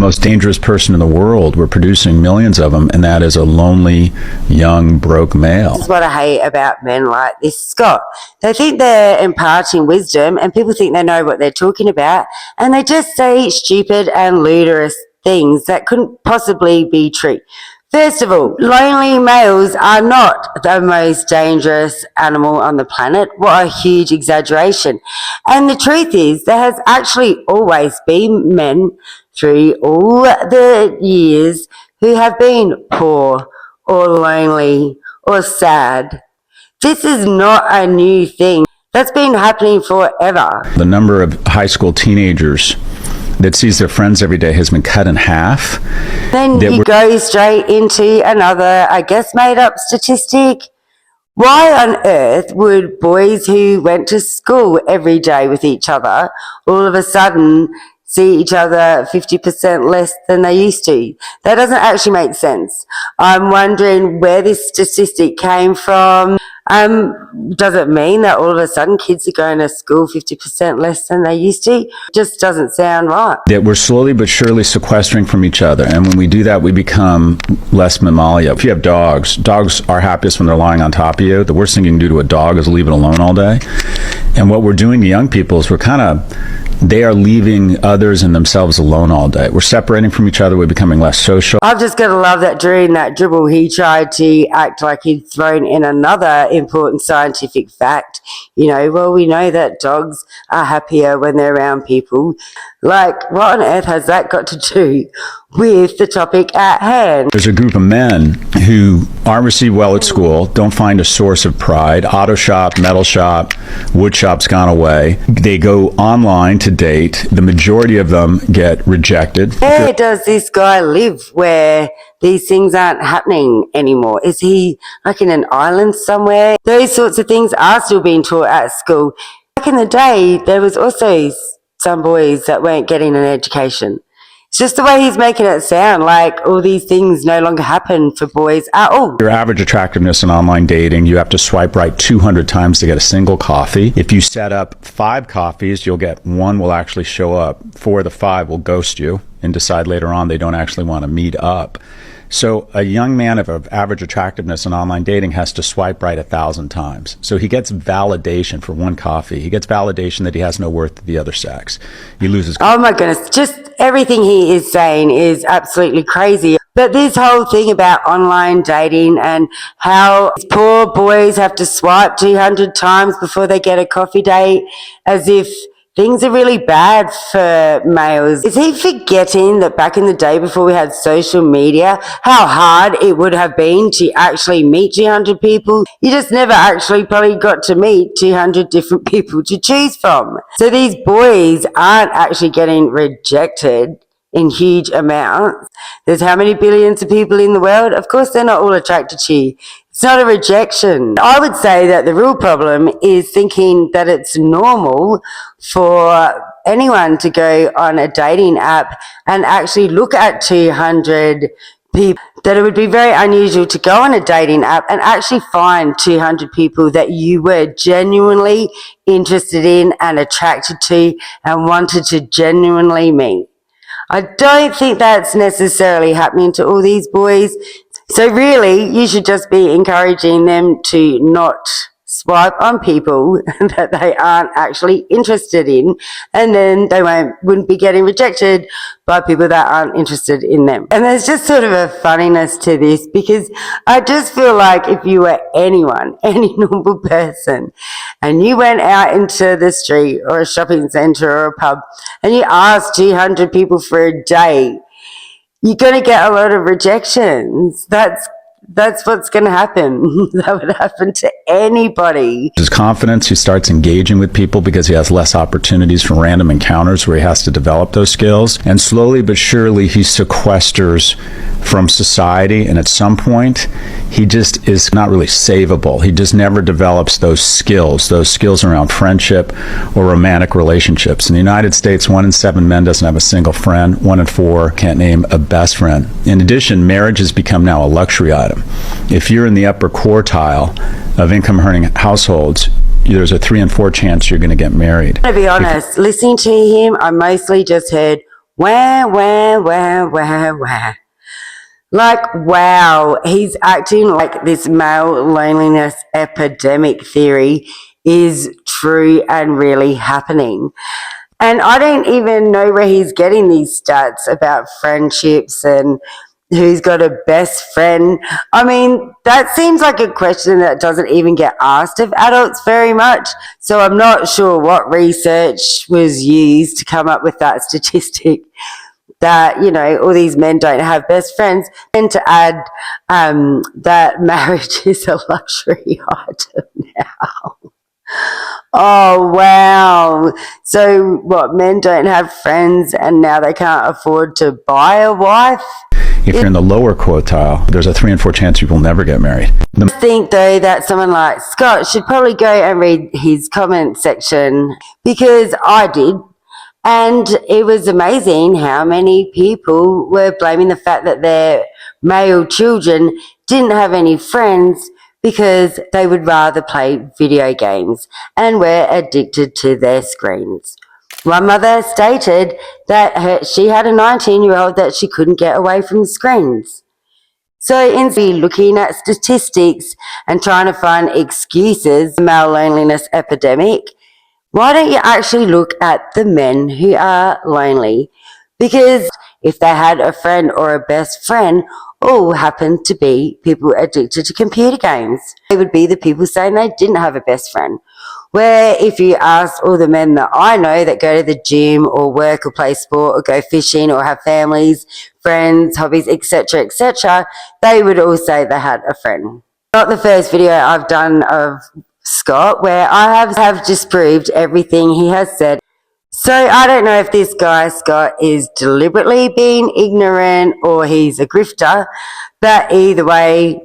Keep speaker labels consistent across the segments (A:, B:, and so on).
A: Most dangerous person in the world. We're producing millions of them, and that is a lonely, young, broke male.
B: This is what I hate about men like this, Scott. They think they're imparting wisdom, and people think they know what they're talking about, and they just say stupid and ludicrous things that couldn't possibly be true. First of all, lonely males are not the most dangerous animal on the planet. What a huge exaggeration. And the truth is, there has actually always been men through all the years who have been poor or lonely or sad. This is not a new thing. That's been happening forever.
A: The number of high school teenagers that sees their friends every day has been cut in half.
B: Then you go straight into another, I guess, made-up statistic. Why on earth would boys who went to school every day with each other all of a sudden see each other 50% less than they used to? That doesn't actually make sense. I'm wondering where this statistic came from. Does it mean that all of a sudden kids are going to school 50% less than they used to? Just doesn't sound right.
A: That we're slowly but surely sequestering from each other, and when we do that, we become less mammalia. If you have dogs are happiest when they're lying on top of you. The worst thing you can do to a dog is leave it alone all day. And what we're doing to young people is they are leaving others and themselves alone all day. We're separating from each other. We're becoming less social.
B: I've just got to love that during that dribble, he tried to act like he'd thrown in another important scientific fact. We know that dogs are happier when they're around people. Like, what on earth has that got to do with the topic at hand?
A: There's a group of men who aren't received well at school, don't find a source of pride. Auto shop, metal shop, wood shop's gone away. They go online to date. The majority of them get rejected.
B: Where does this guy live where these things aren't happening anymore? Is he like in an island somewhere? Those sorts of things are still being taught at school. Back in the day, there was also some boys that weren't getting an education. It's just the way he's making it sound like all these things no longer happen for boys at all.
A: Your average attractiveness in online dating, you have to swipe right 200 times to get a single coffee. If you set up 5 coffees, you'll get 1 will actually show up. 4 of the 5 will ghost you and decide later on they don't actually want to meet up. So a young man of average attractiveness in online dating has to swipe right 1,000 times. So he gets validation for 1 coffee. He gets validation that he has no worth to the other sex. He loses.
B: Oh my goodness, just everything he is saying is absolutely crazy. But this whole thing about online dating and how poor boys have to swipe 200 times before they get a coffee date, as if things are really bad for males. Is he forgetting that back in the day before we had social media, how hard it would have been to actually meet 200 people? You just never actually probably got to meet 200 different people to choose from. So these boys aren't actually getting rejected in huge amounts. There's how many billions of people in the world? Of course they're not all attracted to you. It's not a rejection. I would say that the real problem is thinking that it's normal for anyone to go on a dating app and actually look at 200 people. That it would be very unusual to go on a dating app and actually find 200 people that you were genuinely interested in and attracted to and wanted to genuinely meet. I don't think that's necessarily happening to all these boys. So really, you should just be encouraging them to not swipe on people that they aren't actually interested in, and then they wouldn't be getting rejected by people that aren't interested in them. And there's just sort of a funniness to this, because I just feel like if you were anyone, any normal person, and you went out into the street or a shopping centre or a pub and you asked 200 people for a date, you're going to get a lot of rejections. That's what's going to happen. That would happen to anybody.
A: His confidence, he starts engaging with people because he has less opportunities for random encounters where he has to develop those skills. And slowly but surely, he sequesters from society. And at some point, he just is not really savable. He just never develops those skills around friendship or romantic relationships. In the United States, 1 in 7 men doesn't have a single friend. 1 in 4 can't name a best friend. In addition, marriage has become now a luxury item. If you're in the upper quartile of income-earning households, there's a 3 in 4 chance you're going to get married.
B: To be honest, listening to him, I mostly just heard Wah. Like, wow, he's acting like this male loneliness epidemic theory is true and really happening. And I don't even know where he's getting these stats about friendships and who's got a best friend. I mean, that seems like a question that doesn't even get asked of adults very much. So I'm not sure what research was used to come up with that statistic that, you know, all these men don't have best friends. And to add that marriage is a luxury item now. Oh, wow. So what, men don't have friends and now they can't afford to buy a wife?
A: If you're in the lower quotile, there's a 3 in 4 chance you will never get married.
B: I think, though, that someone like Scott should probably go and read his comment section, because I did. And it was amazing how many people were blaming the fact that their male children didn't have any friends because they would rather play video games and were addicted to their screens. One mother stated that she had a 19-year-old that she couldn't get away from the screens. So instead of looking at statistics and trying to find excuses for the male loneliness epidemic, why don't you actually look at the men who are lonely? Because if they had a friend or a best friend, all happened to be people addicted to computer games. They would be the people saying they didn't have a best friend. Where if you ask all the men that I know that go to the gym or work or play sport or go fishing or have families, friends, hobbies, etc., they would all say they had a friend. Not the first video I've done of Scott where I have disproved everything he has said. So I don't know if this guy, Scott, is deliberately being ignorant or he's a grifter, but either way,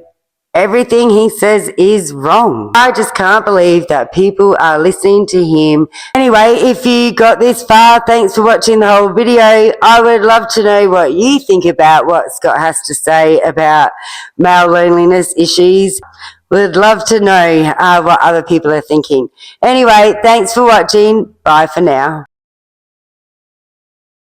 B: everything he says is wrong. I just can't believe that people are listening to him. Anyway, if you got this far, thanks for watching the whole video. I would love to know what you think about what Scott has to say about male loneliness issues. Would love to know what other people are thinking. Anyway, thanks for watching. Bye for now.